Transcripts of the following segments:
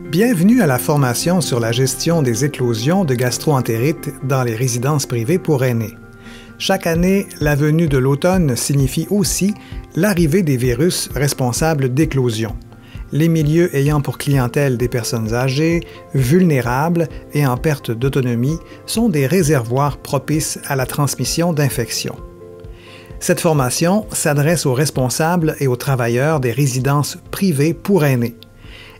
Bienvenue à la formation sur la gestion des éclosions de gastro-entérite dans les résidences privées pour aînés. Chaque année, la venue de l'automne signifie aussi l'arrivée des virus responsables d'éclosions. Les milieux ayant pour clientèle des personnes âgées, vulnérables et en perte d'autonomie sont des réservoirs propices à la transmission d'infections. Cette formation s'adresse aux responsables et aux travailleurs des résidences privées pour aînés.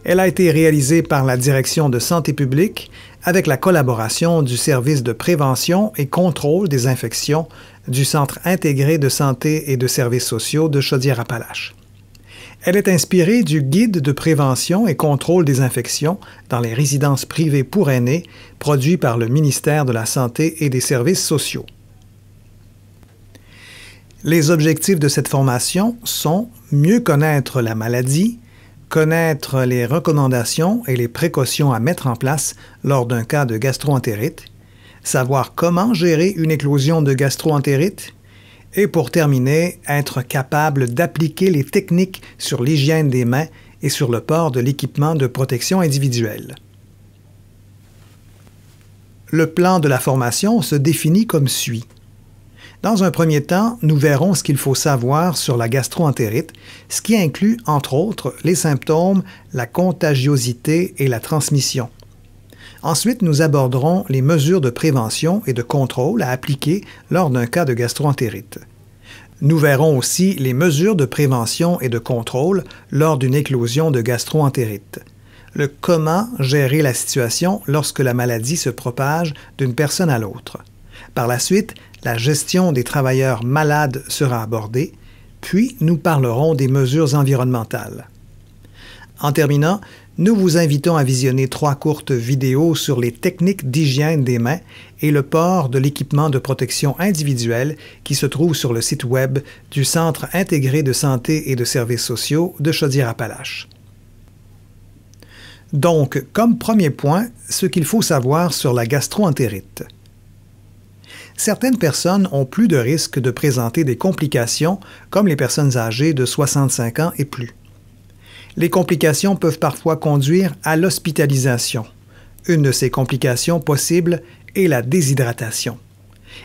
Elle a été réalisée par la Direction de santé publique avec la collaboration du Service de prévention et contrôle des infections du Centre intégré de santé et de services sociaux de Chaudière-Appalaches. Elle est inspirée du Guide de prévention et contrôle des infections dans les résidences privées pour aînés produit par le ministère de la Santé et des Services sociaux. Les objectifs de cette formation sont mieux connaître la maladie, connaître les recommandations et les précautions à mettre en place lors d'un cas de gastro-entérite, savoir comment gérer une éclosion de gastro-entérite et pour terminer, être capable d'appliquer les techniques sur l'hygiène des mains et sur le port de l'équipement de protection individuelle. Le plan de la formation se définit comme suit. Dans un premier temps, nous verrons ce qu'il faut savoir sur la gastro-entérite, ce qui inclut, entre autres, les symptômes, la contagiosité et la transmission. Ensuite, nous aborderons les mesures de prévention et de contrôle à appliquer lors d'un cas de gastro-entérite. Nous verrons aussi les mesures de prévention et de contrôle lors d'une éclosion de gastro-entérite. Le comment gérer la situation lorsque la maladie se propage d'une personne à l'autre. Par la suite, la gestion des travailleurs malades sera abordée, puis nous parlerons des mesures environnementales. En terminant, nous vous invitons à visionner 3 courtes vidéos sur les techniques d'hygiène des mains et le port de l'équipement de protection individuelle qui se trouve sur le site web du Centre intégré de santé et de services sociaux de Chaudière-Appalaches. Donc, comme premier point, ce qu'il faut savoir sur la gastro-entérite. Certaines personnes ont plus de risques de présenter des complications, comme les personnes âgées de 65 ans et plus. Les complications peuvent parfois conduire à l'hospitalisation. Une de ces complications possibles est la déshydratation.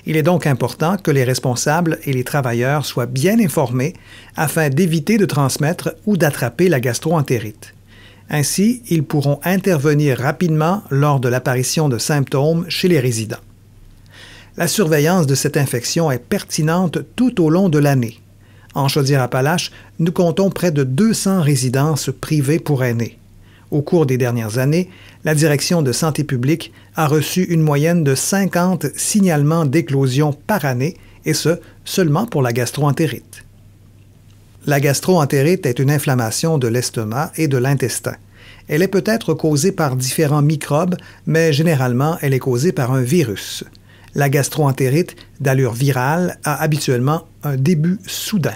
Il est donc important que les responsables et les travailleurs soient bien informés afin d'éviter de transmettre ou d'attraper la gastro-entérite. Ainsi, ils pourront intervenir rapidement lors de l'apparition de symptômes chez les résidents. La surveillance de cette infection est pertinente tout au long de l'année. En Chaudière-Appalaches, nous comptons près de 200 résidences privées pour aînés. Au cours des dernières années, la Direction de santé publique a reçu une moyenne de 50 signalements d'éclosion par année, et ce, seulement pour la gastro-entérite. La gastro-entérite est une inflammation de l'estomac et de l'intestin. Elle est peut-être causée par différents microbes, mais généralement, elle est causée par un virus. La gastro-entérite, d'allure virale, a habituellement un début soudain.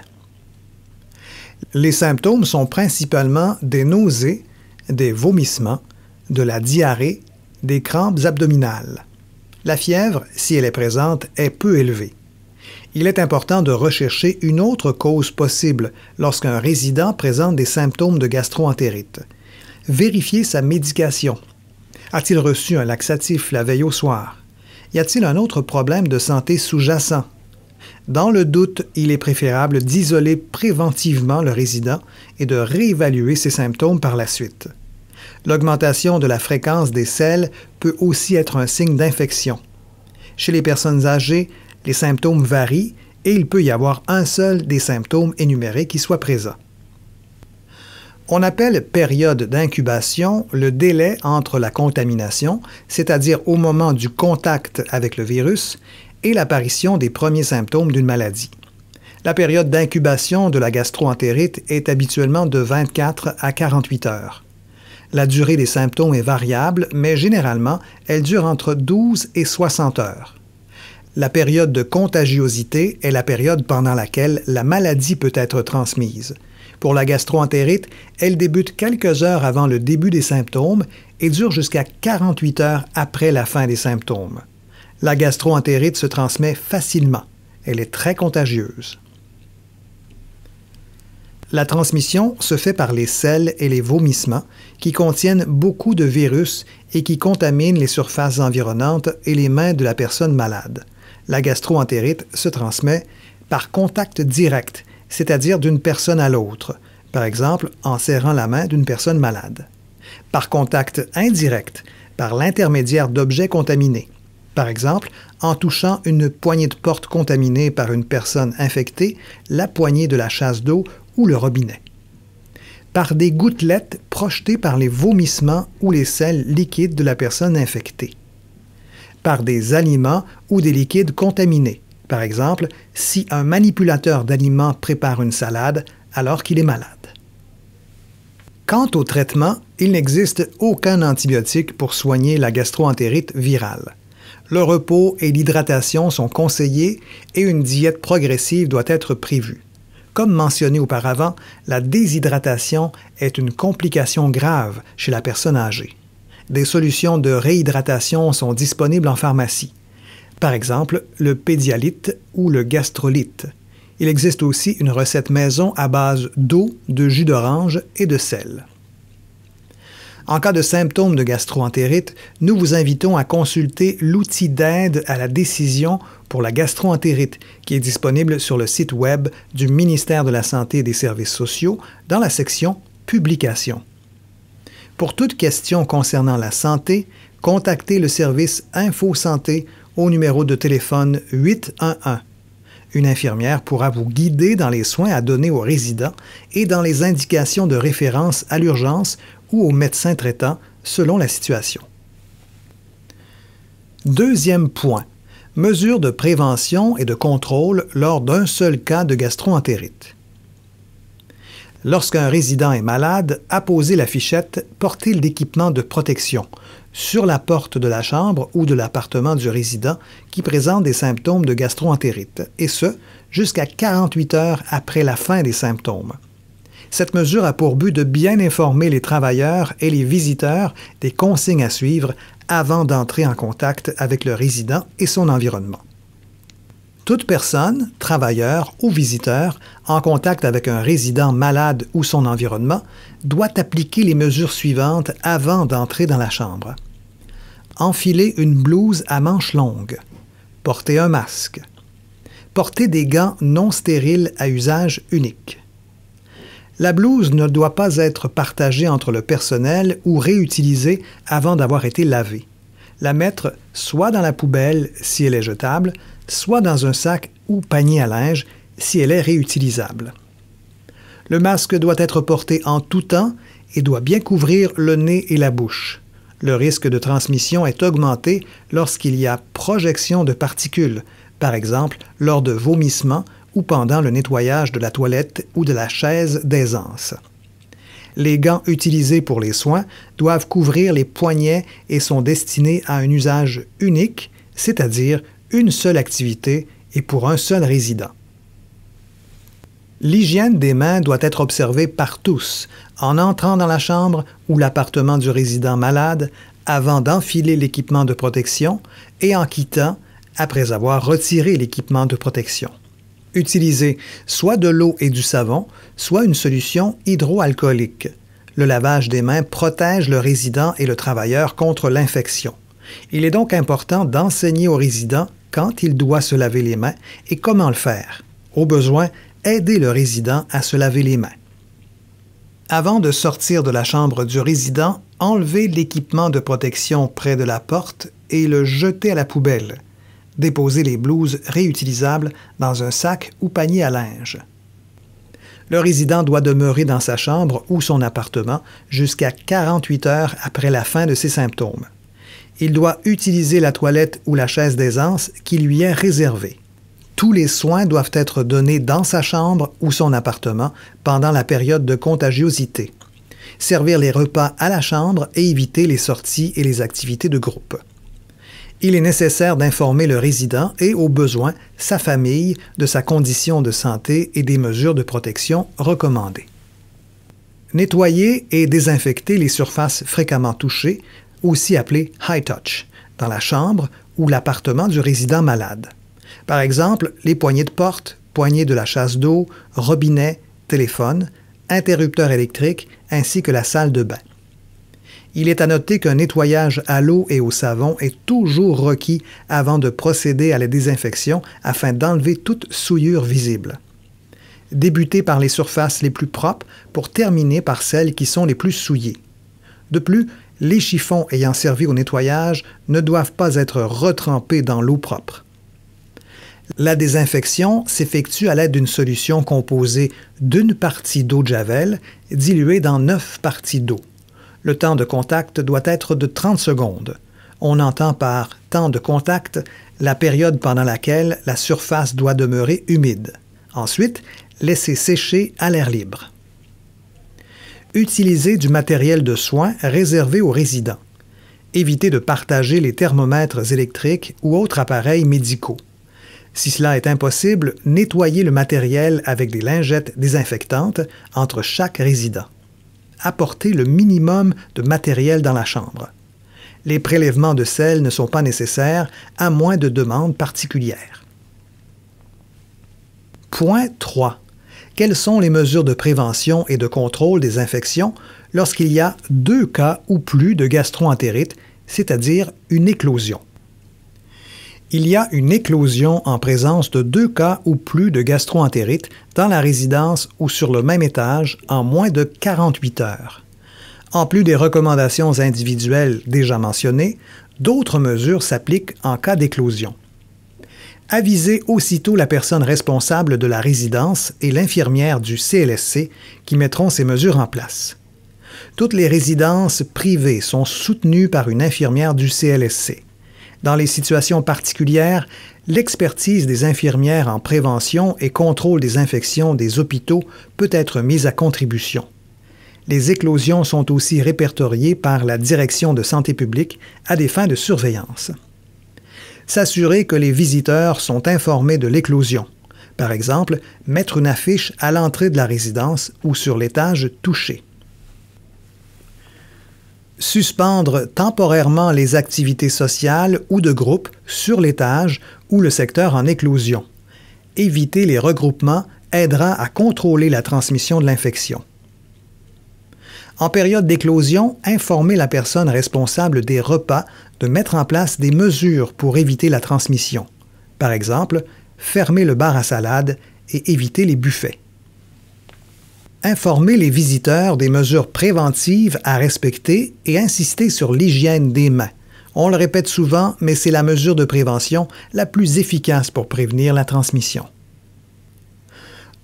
Les symptômes sont principalement des nausées, des vomissements, de la diarrhée, des crampes abdominales. La fièvre, si elle est présente, est peu élevée. Il est important de rechercher une autre cause possible lorsqu'un résident présente des symptômes de gastro-entérite. Vérifier sa médication. A-t-il reçu un laxatif la veille au soir? Y a-t-il un autre problème de santé sous-jacent? Dans le doute, il est préférable d'isoler préventivement le résident et de réévaluer ses symptômes par la suite. L'augmentation de la fréquence des selles peut aussi être un signe d'infection. Chez les personnes âgées, les symptômes varient et il peut y avoir un seul des symptômes énumérés qui soit présent. On appelle période d'incubation le délai entre la contamination, c'est-à-dire au moment du contact avec le virus, et l'apparition des premiers symptômes d'une maladie. La période d'incubation de la gastro-entérite est habituellement de 24 à 48 heures. La durée des symptômes est variable, mais généralement, elle dure entre 12 et 60 heures. La période de contagiosité est la période pendant laquelle la maladie peut être transmise. Pour la gastro-entérite, elle débute quelques heures avant le début des symptômes et dure jusqu'à 48 heures après la fin des symptômes. La gastro-entérite se transmet facilement. Elle est très contagieuse. La transmission se fait par les selles et les vomissements qui contiennent beaucoup de virus et qui contaminent les surfaces environnantes et les mains de la personne malade. La gastro-entérite se transmet par contact direct, c'est-à-dire d'une personne à l'autre, par exemple en serrant la main d'une personne malade. Par contact indirect, par l'intermédiaire d'objets contaminés, par exemple en touchant une poignée de porte contaminée par une personne infectée, la poignée de la chasse d'eau ou le robinet. Par des gouttelettes projetées par les vomissements ou les selles liquides de la personne infectée. Par des aliments ou des liquides contaminés, par exemple si un manipulateur d'aliments prépare une salade alors qu'il est malade. Quant au traitement, il n'existe aucun antibiotique pour soigner la gastro-entérite virale. Le repos et l'hydratation sont conseillés et une diète progressive doit être prévue. Comme mentionné auparavant, la déshydratation est une complication grave chez la personne âgée. Des solutions de réhydratation sont disponibles en pharmacie. Par exemple, le Pédialyte ou le Gastrolyte. Il existe aussi une recette maison à base d'eau, de jus d'orange et de sel. En cas de symptômes de gastro-entérite, nous vous invitons à consulter l'outil d'aide à la décision pour la gastro-entérite qui est disponible sur le site web du ministère de la Santé et des Services sociaux dans la section Publications. Pour toute question concernant la santé, contactez le service Info Santé au numéro de téléphone 811. Une infirmière pourra vous guider dans les soins à donner aux résidents et dans les indications de référence à l'urgence ou au médecin traitant selon la situation. Deuxième point, mesures de prévention et de contrôle lors d'un seul cas de gastro-entérite. Lorsqu'un résident est malade, apposez la fichette « Portez l'équipement de protection » sur la porte de la chambre ou de l'appartement du résident qui présente des symptômes de gastro-entérite, et ce, jusqu'à 48 heures après la fin des symptômes. Cette mesure a pour but de bien informer les travailleurs et les visiteurs des consignes à suivre avant d'entrer en contact avec le résident et son environnement. Toute personne, travailleur ou visiteur en contact avec un résident malade ou son environnement doit appliquer les mesures suivantes avant d'entrer dans la chambre. Enfiler une blouse à manches longues. Porter un masque. Porter des gants non stériles à usage unique. La blouse ne doit pas être partagée entre le personnel ou réutilisée avant d'avoir été lavée. La mettre soit dans la poubelle si elle est jetable, soit dans un sac ou panier à linge si elle est réutilisable. Le masque doit être porté en tout temps et doit bien couvrir le nez et la bouche. Le risque de transmission est augmenté lorsqu'il y a projection de particules, par exemple lors de vomissements ou pendant le nettoyage de la toilette ou de la chaise d'aisance. Les gants utilisés pour les soins doivent couvrir les poignets et sont destinés à un usage unique, c'est-à-dire une seule activité et pour un seul résident. L'hygiène des mains doit être observée par tous, en entrant dans la chambre ou l'appartement du résident malade, avant d'enfiler l'équipement de protection et en quittant après avoir retiré l'équipement de protection. Utilisez soit de l'eau et du savon, soit une solution hydroalcoolique. Le lavage des mains protège le résident et le travailleur contre l'infection. Il est donc important d'enseigner au résident quand il doit se laver les mains et comment le faire. Au besoin, aider le résident à se laver les mains. Avant de sortir de la chambre du résident, enlevez l'équipement de protection près de la porte et le jetez à la poubelle. Déposez les blouses réutilisables dans un sac ou panier à linge. Le résident doit demeurer dans sa chambre ou son appartement jusqu'à 48 heures après la fin de ses symptômes. Il doit utiliser la toilette ou la chaise d'aisance qui lui est réservée. Tous les soins doivent être donnés dans sa chambre ou son appartement pendant la période de contagiosité. Servir les repas à la chambre et éviter les sorties et les activités de groupe. Il est nécessaire d'informer le résident et, au besoin, sa famille de sa condition de santé et des mesures de protection recommandées. Nettoyer et désinfecter les surfaces fréquemment touchées, aussi appelées high touch, dans la chambre ou l'appartement du résident malade. Par exemple, les poignées de porte, poignées de la chasse d'eau, robinet, téléphone, interrupteur électrique ainsi que la salle de bain. Il est à noter qu'un nettoyage à l'eau et au savon est toujours requis avant de procéder à la désinfection afin d'enlever toute souillure visible. Débutez par les surfaces les plus propres pour terminer par celles qui sont les plus souillées. De plus, les chiffons ayant servi au nettoyage ne doivent pas être retrempés dans l'eau propre. La désinfection s'effectue à l'aide d'une solution composée d'une partie d'eau de javel diluée dans 9 parties d'eau. Le temps de contact doit être de 30 secondes. On entend par temps de contact la période pendant laquelle la surface doit demeurer humide. Ensuite, laissez sécher à l'air libre. Utilisez du matériel de soins réservé aux résidents. Évitez de partager les thermomètres électriques ou autres appareils médicaux. Si cela est impossible, nettoyez le matériel avec des lingettes désinfectantes entre chaque résident. Apportez le minimum de matériel dans la chambre. Les prélèvements de sel ne sont pas nécessaires à moins de demandes particulières. Point 3. Quelles sont les mesures de prévention et de contrôle des infections lorsqu'il y a 2 cas ou plus de gastro-entérite, c'est-à-dire une éclosion? Il y a une éclosion en présence de 2 cas ou plus de gastro-entérite dans la résidence ou sur le même étage en moins de 48 heures. En plus des recommandations individuelles déjà mentionnées, d'autres mesures s'appliquent en cas d'éclosion. Avisez aussitôt la personne responsable de la résidence et l'infirmière du CLSC qui mettront ces mesures en place. Toutes les résidences privées sont soutenues par une infirmière du CLSC. Dans les situations particulières, l'expertise des infirmières en prévention et contrôle des infections des hôpitaux peut être mise à contribution. Les éclosions sont aussi répertoriées par la Direction de santé publique à des fins de surveillance. S'assurer que les visiteurs sont informés de l'éclosion. Par exemple, mettre une affiche à l'entrée de la résidence ou sur l'étage touché. Suspendre temporairement les activités sociales ou de groupe sur l'étage ou le secteur en éclosion. Éviter les regroupements aidera à contrôler la transmission de l'infection. En période d'éclosion, informer la personne responsable des repas de mettre en place des mesures pour éviter la transmission. Par exemple, fermer le bar à salade et éviter les buffets. Informer les visiteurs des mesures préventives à respecter et insister sur l'hygiène des mains. On le répète souvent, mais c'est la mesure de prévention la plus efficace pour prévenir la transmission.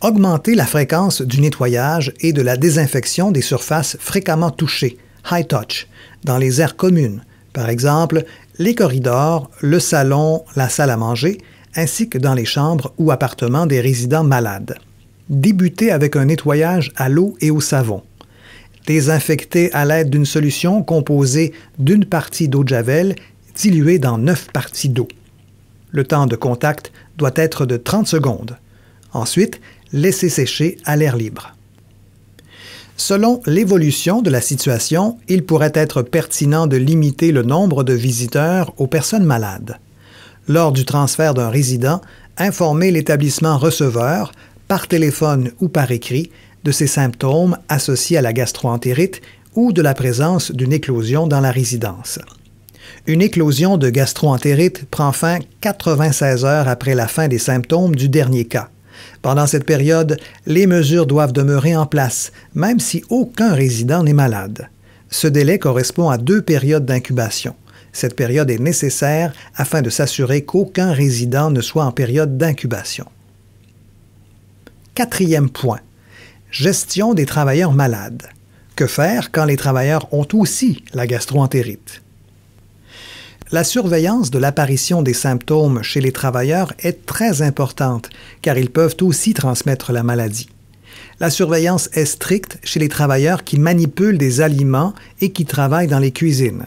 Augmenter la fréquence du nettoyage et de la désinfection des surfaces fréquemment touchées, high touch, dans les aires communes, par exemple les corridors, le salon, la salle à manger, ainsi que dans les chambres ou appartements des résidents malades. Débutez avec un nettoyage à l'eau et au savon. Désinfectez à l'aide d'une solution composée d'une partie d'eau de javel diluée dans 9 parties d'eau. Le temps de contact doit être de 30 secondes. Ensuite, laissez sécher à l'air libre. Selon l'évolution de la situation, il pourrait être pertinent de limiter le nombre de visiteurs aux personnes malades. Lors du transfert d'un résident, informez l'établissement receveur, par téléphone ou par écrit, de ces symptômes associés à la gastro-entérite ou de la présence d'une éclosion dans la résidence. Une éclosion de gastro-entérite prend fin 96 heures après la fin des symptômes du dernier cas. Pendant cette période, les mesures doivent demeurer en place, même si aucun résident n'est malade. Ce délai correspond à 2 périodes d'incubation. Cette période est nécessaire afin de s'assurer qu'aucun résident ne soit en période d'incubation. 4e point. Gestion des travailleurs malades. Que faire quand les travailleurs ont aussi la gastro-entérite? La surveillance de l'apparition des symptômes chez les travailleurs est très importante car ils peuvent aussi transmettre la maladie. La surveillance est stricte chez les travailleurs qui manipulent des aliments et qui travaillent dans les cuisines.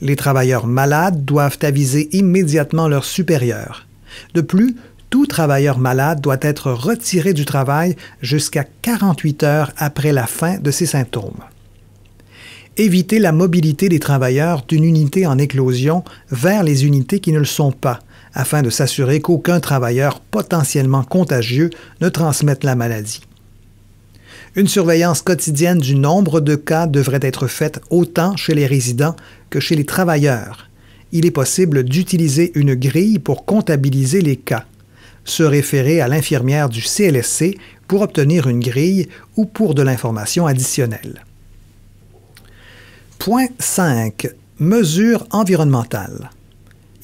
Les travailleurs malades doivent aviser immédiatement leurs supérieurs. De plus, tout travailleur malade doit être retiré du travail jusqu'à 48 heures après la fin de ses symptômes. Éviter la mobilité des travailleurs d'une unité en éclosion vers les unités qui ne le sont pas, afin de s'assurer qu'aucun travailleur potentiellement contagieux ne transmette la maladie. Une surveillance quotidienne du nombre de cas devrait être faite autant chez les résidents que chez les travailleurs. Il est possible d'utiliser une grille pour comptabiliser les cas. Se référer à l'infirmière du CLSC pour obtenir une grille ou pour de l'information additionnelle. Point 5. Mesures environnementales.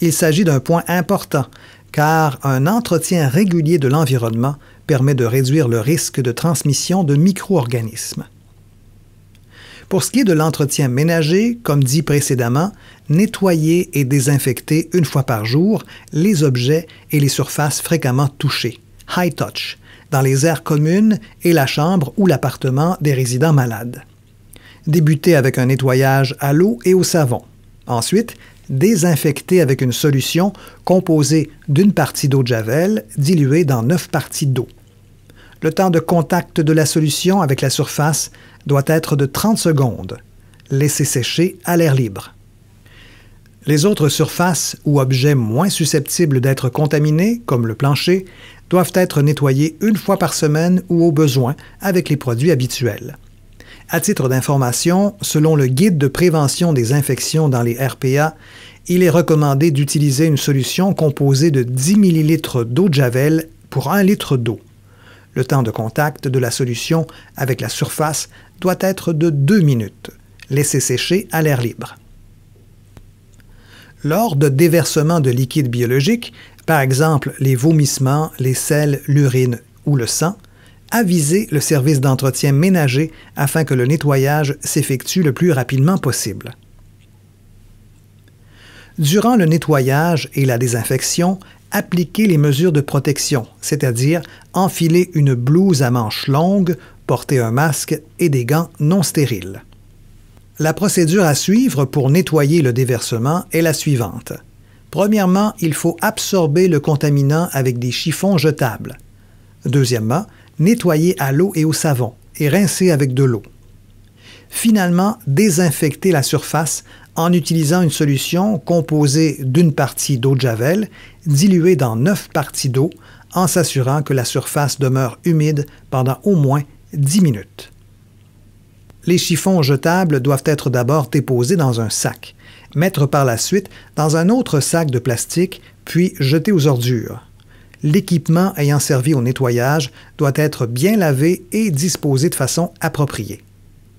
Il s'agit d'un point important, car un entretien régulier de l'environnement permet de réduire le risque de transmission de micro-organismes. Pour ce qui est de l'entretien ménager, comme dit précédemment, nettoyer et désinfecter une fois par jour les objets et les surfaces fréquemment touchées, high touch, dans les aires communes et la chambre ou l'appartement des résidents malades. Débuter avec un nettoyage à l'eau et au savon. Ensuite, désinfecter avec une solution composée d'une partie d'eau de javel diluée dans 9 parties d'eau. Le temps de contact de la solution avec la surface doit être de 30 secondes. Laisser sécher à l'air libre. Les autres surfaces ou objets moins susceptibles d'être contaminés, comme le plancher, doivent être nettoyés une fois par semaine ou au besoin avec les produits habituels. À titre d'information, selon le Guide de prévention des infections dans les RPA, il est recommandé d'utiliser une solution composée de 10 ml d'eau de javel pour 1 litre d'eau. Le temps de contact de la solution avec la surface doit être de 2 minutes. Laisser sécher à l'air libre. Lors de déversements de liquides biologiques, par exemple les vomissements, les selles, l'urine ou le sang, aviser le service d'entretien ménager afin que le nettoyage s'effectue le plus rapidement possible. Durant le nettoyage et la désinfection, appliquez les mesures de protection, c'est-à-dire enfiler une blouse à manches longues, porter un masque et des gants non stériles. La procédure à suivre pour nettoyer le déversement est la suivante. Premièrement, il faut absorber le contaminant avec des chiffons jetables. Deuxièmement, nettoyer à l'eau et au savon et rincer avec de l'eau. Finalement, désinfecter la surface en utilisant une solution composée d'une partie d'eau de javel diluée dans 9 parties d'eau en s'assurant que la surface demeure humide pendant au moins 10 minutes. Les chiffons jetables doivent être d'abord déposés dans un sac, mettre par la suite dans un autre sac de plastique, puis jeter aux ordures. L'équipement ayant servi au nettoyage doit être bien lavé et disposé de façon appropriée.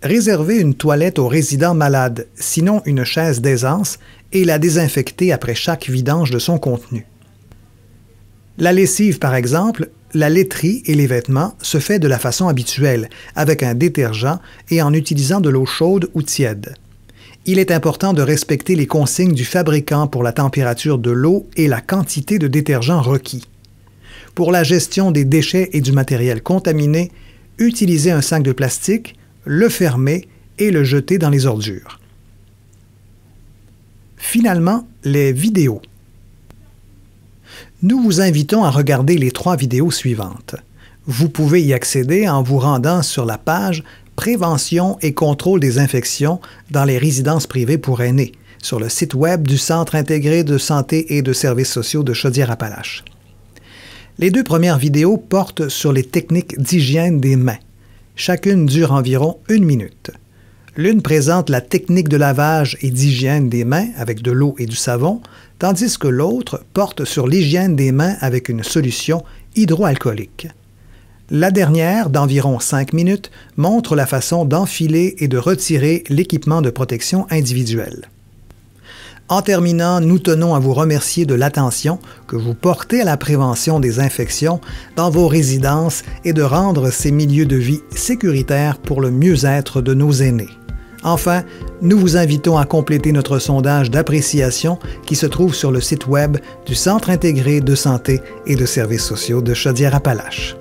Réservez une toilette aux résidents malades, sinon une chaise d'aisance, et la désinfecter après chaque vidange de son contenu. La lessive, par exemple, la laiterie et les vêtements se fait de la façon habituelle, avec un détergent et en utilisant de l'eau chaude ou tiède. Il est important de respecter les consignes du fabricant pour la température de l'eau et la quantité de détergent requis. Pour la gestion des déchets et du matériel contaminé, utilisez un sac de plastique, le fermer et le jeter dans les ordures. Finalement, les vidéos. Nous vous invitons à regarder les 3 vidéos suivantes. Vous pouvez y accéder en vous rendant sur la page « Prévention et contrôle des infections dans les résidences privées pour aînés » sur le site web du Centre intégré de santé et de services sociaux de Chaudière-Appalaches. Les 2 premières vidéos portent sur les techniques d'hygiène des mains. Chacune dure environ 1 minute. L'une présente la technique de lavage et d'hygiène des mains avec de l'eau et du savon, tandis que l'autre porte sur l'hygiène des mains avec une solution hydroalcoolique. La dernière, d'environ 5 minutes, montre la façon d'enfiler et de retirer l'équipement de protection individuelle. En terminant, nous tenons à vous remercier de l'attention que vous portez à la prévention des infections dans vos résidences et de rendre ces milieux de vie sécuritaires pour le mieux-être de nos aînés. Enfin, nous vous invitons à compléter notre sondage d'appréciation qui se trouve sur le site web du Centre intégré de santé et de services sociaux de Chaudière-Appalaches.